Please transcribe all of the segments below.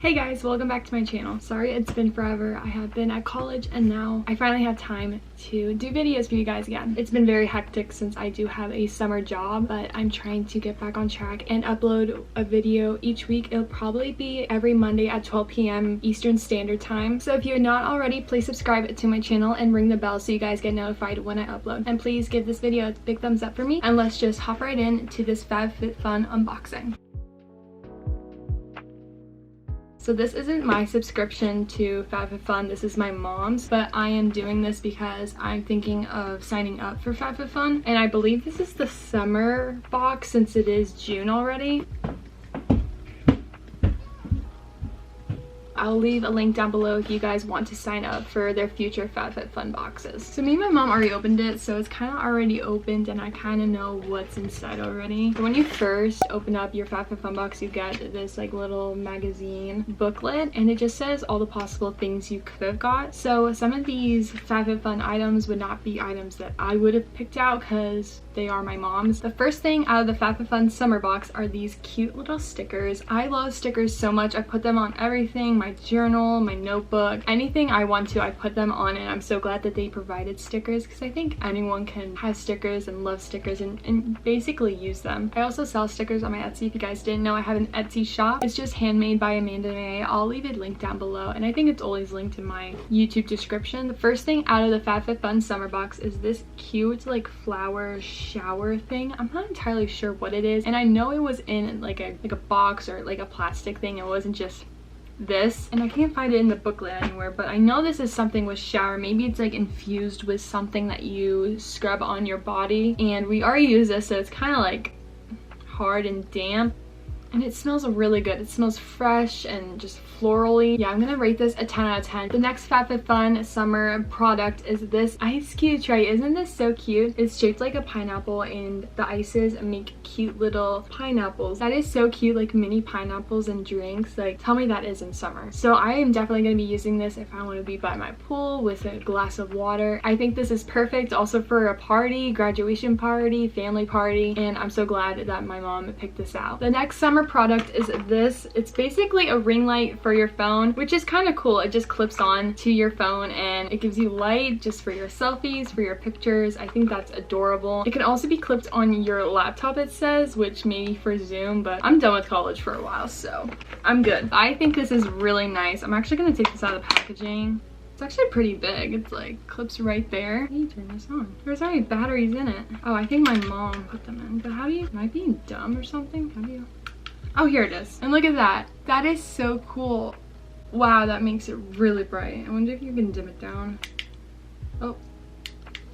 Hey guys, welcome back to my channel. Sorry it's been forever. I have been at college and now I finally have time to do videos for you guys again. It's been very hectic since I do have a summer job, but I'm trying to get back on track and upload a video each week. It'll probably be every Monday at 12 p.m. Eastern Standard Time. So if you're not already, please subscribe to my channel and ring the bell so you guys get notified when I upload. And please give this video a big thumbs up for me, and let's just hop right in to this FabFitFun unboxing. So this isn't my subscription to FabFitFun, this is my mom's, but I am doing this because I'm thinking of signing up for FabFitFun, and I believe this is the summer box since it is June already. I'll leave a link down below if you guys want to sign up for their future FabFitFun boxes. So me and my mom already opened it, so it's kind of already opened and I kind of know what's inside already. So when you first open up your FabFitFun box, you get this like little magazine booklet, and it just says all the possible things you could have got. So some of these FabFitFun items would not be items that I would have picked out because they are my mom's. The first thing out of the FabFitFun summer box are these cute little stickers. I love stickers so much. I put them on everything, my journal, my notebook, anything I want to, I put them on, and I'm so glad that they provided stickers because I think anyone can have stickers and love stickers and basically use them. I also sell stickers on my Etsy. If you guys didn't know, I have an Etsy shop. It's just handmade by Amanda May. I'll leave it linked down below, and I think it's always linked in my YouTube description. The first thing out of the FabFitFun summer box is this cute like flower shower thing. I'm not entirely sure what it is, and I know it was in like a box or like a plastic thing. It wasn't just this, and I can't find it in the booklet anywhere, but I know this is something with shower. Maybe it's like infused with something that you scrub on your body, and we already use this, so it's kind of like hard and damp, and it smells really good. It smells fresh and just florally. Yeah, I'm gonna rate this a 10 out of 10. The next FabFitFun summer product is this ice cube tray. Isn't this so cute? It's shaped like a pineapple, and the ices make cute little pineapples. That is so cute, like mini pineapples and drinks. Like, tell me that is in summer. So I am definitely gonna be using this if I want to be by my pool with a glass of water. I think this is perfect also for a party, graduation party, family party, and I'm so glad that my mom picked this out. The next summer product is this. It's basically a ring light for your phone, which is kind of cool. It just clips on to your phone and it gives you light just for your selfies, for your pictures. I think that's adorable. It can also be clipped on your laptop, it says, which maybe for Zoom, but I'm done with college for a while, so I'm good. I think this is really nice. I'm actually gonna take this out of the packaging. It's actually pretty big. It's like clips right there. How do you turn this on? There's already batteries in it. Oh, I think my mom put them in, but how do you, am I being dumb or something? How do you? Oh, here it is. And look at that. That is so cool. Wow, that makes it really bright. I wonder if you can dim it down. Oh,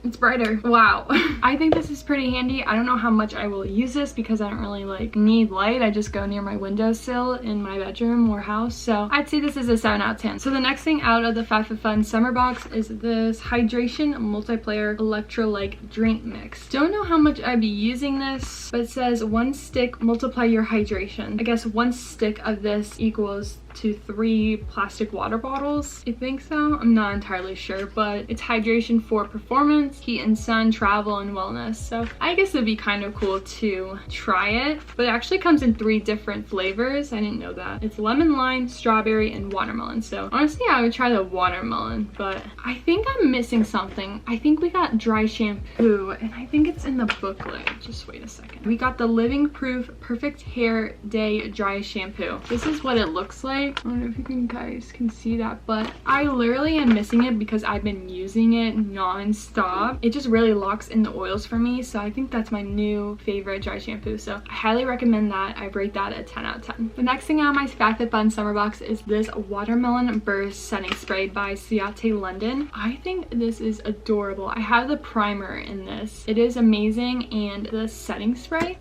it's brighter. Wow. I think this is pretty handy. I don't know how much I will use this because I don't really like need light. I just go near my windowsill in my bedroom or house. So I'd say this is a 7 out of 10. So the next thing out of the FabFitFun summer box is this hydration multiplayer electrolyte drink mix. Don't know how much I'd be using this, but it says 1 stick multiply your hydration. I guess 1 stick of this equals to 3 plastic water bottles. I think so. I'm not entirely sure, but it's hydration for performance, heat and sun, travel, and wellness. So I guess it'd be kind of cool to try it, but it actually comes in 3 different flavors. I didn't know that. It's lemon, lime, strawberry, and watermelon. So honestly, I would try the watermelon, but I think I'm missing something. I think we got dry shampoo, and I think it's in the booklet. Just wait a second. We got the Living Proof Perfect Hair Day Dry Shampoo. This is what it looks like. I don't know if you guys can see that, but I literally am missing it because I've been using it non-stop. It just really locks in the oils for me, so I think that's my new favorite dry shampoo. So I highly recommend that. I rate that a 10 out of 10. The next thing on my FabFitFun summer box is this Watermelon Burst Setting Spray by Ciate London. I think this is adorable. I have the primer in this. It is amazing, and the setting spray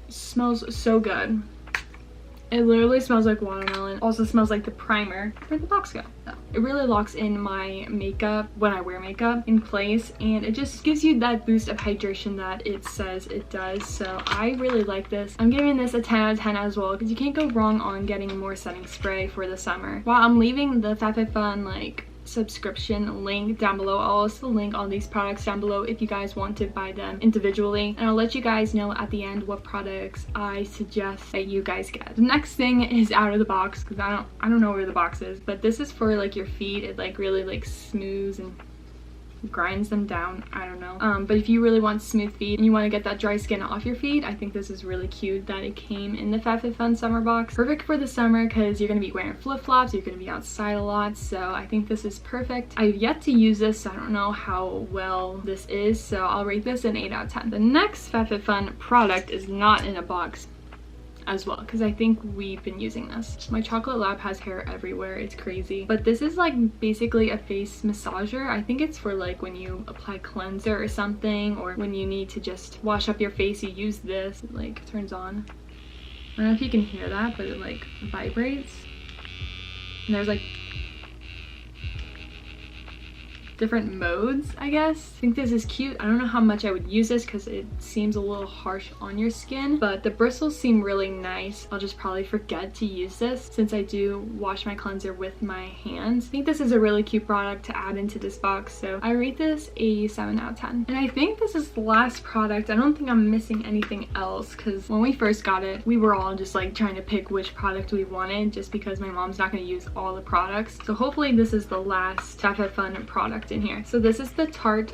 smells so good. It literally smells like watermelon. Also smells like the primer. Where'd the box go? Oh. It really locks in my makeup when I wear makeup in place, and it just gives you that boost of hydration that it says it does. So I really like this. I'm giving this a 10 out of 10 as well because you can't go wrong on getting more setting spray for the summer. While I'm leaving the FabFitFun like subscription link down below. I'll also link all these products down below if you guys want to buy them individually, and I'll let you guys know at the end what products I suggest that you guys get. The next thing is out of the box, because I don't know where the box is, but this is for like your feet. It like really like smooths and grinds them down. I don't know, but if you really want smooth feet and you want to get that dry skin off your feet, I think this is really cute that it came in the FabFitFun summer box. Perfect for the summer because you're going to be wearing flip-flops, you're going to be outside a lot, so I think this is perfect. I've yet to use this, so I don't know how well this is, so I'll rate this an 8 out of 10. The next FabFitFun product is not in a box as well, because I think we've been using this. My chocolate lab has hair everywhere, it's crazy, but this is like basically a face massager. I think it's for like when you apply cleanser or something, or when you need to just wash up your face, you use this. It like turns on. I don't know if you can hear that, but it like vibrates, and there's like different modes, I guess. I think this is cute. I don't know how much I would use this because it seems a little harsh on your skin, but the bristles seem really nice. I'll just probably forget to use this since I do wash my cleanser with my hands. I think this is a really cute product to add into this box, so I rate this a 7 out of 10. And I think this is the last product. I don't think I'm missing anything else, because when we first got it, we were all just like trying to pick which product we wanted, just because my mom's not going to use all the products. So hopefully this is the last FabFitFun product in here. So this is the Tarte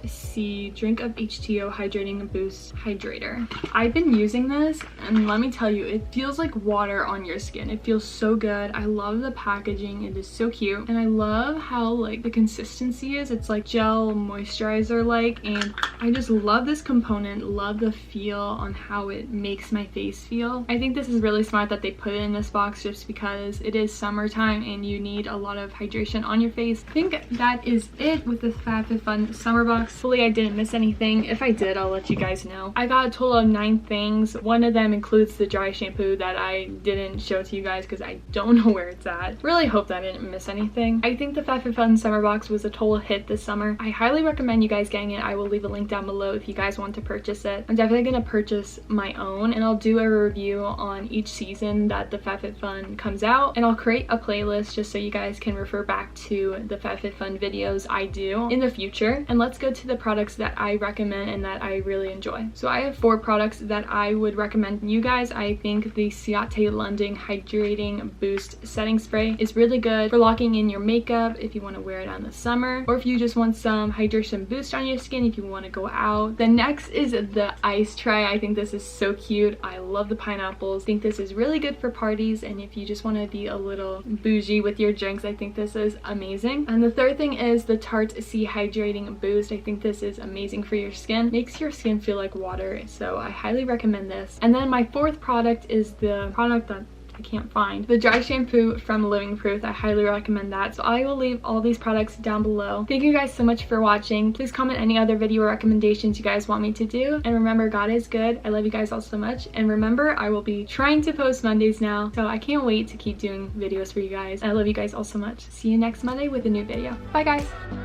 Drink of H2O Hydrating Boost Hydrator. I've been using this, and let me tell you, it feels like water on your skin. It feels so good. I love the packaging. It is so cute, and I love how like the consistency is. It's like gel moisturizer like, and I just love this component. Love the feel on how it makes my face feel. I think this is really smart that they put it in this box, just because it is summertime and you need a lot of hydration on your face. I think that is it with the FabFitFun summer box. Hopefully I didn't miss anything. If I did, I'll let you guys know. I got a total of 9 things. One of them includes the dry shampoo that I didn't show to you guys because I don't know where it's at. Really hope that I didn't miss anything. I think the FabFitFun summer box was a total hit this summer. I highly recommend you guys getting it. I will leave a link down below if you guys want to purchase it. I'm definitely going to purchase my own, and I'll do a review on each season that the FabFitFun comes out, and I'll create a playlist just so you guys can refer back to the FabFitFun videos I do in the future. And let's go to the products that I recommend and that I really enjoy. So I have 4 products that I would recommend you guys. I think the Ciate London Hydrating Boost Setting Spray is really good for locking in your makeup if you want to wear it on the summer, or if you just want some hydration boost on your skin if you want to go out. The next is the ice tray. I think this is so cute. I love the pineapples. I think this is really good for parties, and if you just want to be a little bougie with your drinks, I think this is amazing. And the third thing is the Tarte Hydrating Boost. I think this is amazing for your skin. Makes your skin feel like water, so I highly recommend this. And then my 4th product is the product that I can't find, the dry shampoo from Living Proof. I highly recommend that. So I will leave all these products down below. Thank you guys so much for watching. Please comment any other video recommendations you guys want me to do, and remember, God is good. I love you guys all so much, and remember, I will be trying to post Mondays now, so I can't wait to keep doing videos for you guys. I love you guys all so much. See you next Monday with a new video. Bye guys.